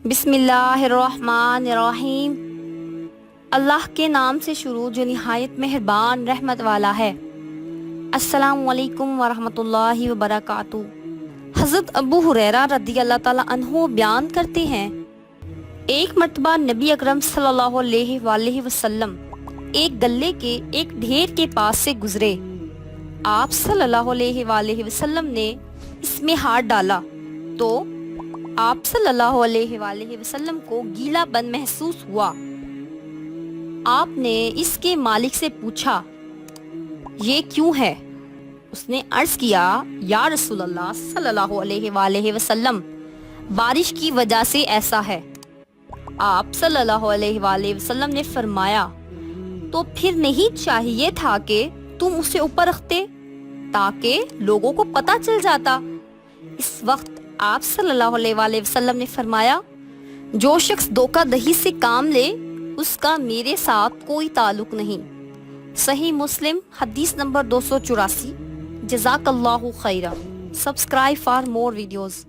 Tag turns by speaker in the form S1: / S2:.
S1: بسم اللہ الرحمن الرحیم۔ اللہ کے نام سے شروع جو نہایت مہربان رحمت والا ہے۔ السلام علیکم ورحمۃ اللہ وبرکاتہ۔ حضرت ابو ہریرہ رضی اللہ تعالیٰ عنہ بیان کرتے ہیں، ایک مرتبہ نبی اکرم صلی اللہ علیہ وآلہ وسلم ایک گلے کے ایک ڈھیر کے پاس سے گزرے۔ آپ صلی اللہ علیہ وآلہ وسلم نے اس میں ہاتھ ڈالا تو آپ صلی اللہ علیہ وآلہ وسلم کو گیلا پن محسوس ہوا۔ آپ نے اس کے مالک سے پوچھا، یہ کیوں ہے؟ اس نے عرض کیا، یا رسول اللہ صلی اللہ علیہ وآلہ وسلم، بارش کی وجہ سے ایسا ہے۔ آپ صلی اللہ علیہ وآلہ وسلم نے فرمایا، تو پھر نہیں چاہیے تھا کہ تم اسے اوپر رکھتے تاکہ لوگوں کو پتہ چل جاتا۔ اس وقت آپ صلی اللہ علیہ وآلہ وسلم نے فرمایا، جو شخص دھوکہ دہی سے کام لے اس کا میرے ساتھ کوئی تعلق نہیں۔ صحیح مسلم حدیث نمبر 284۔ جزاک اللہ خیرہ۔ Subscribe for more videos.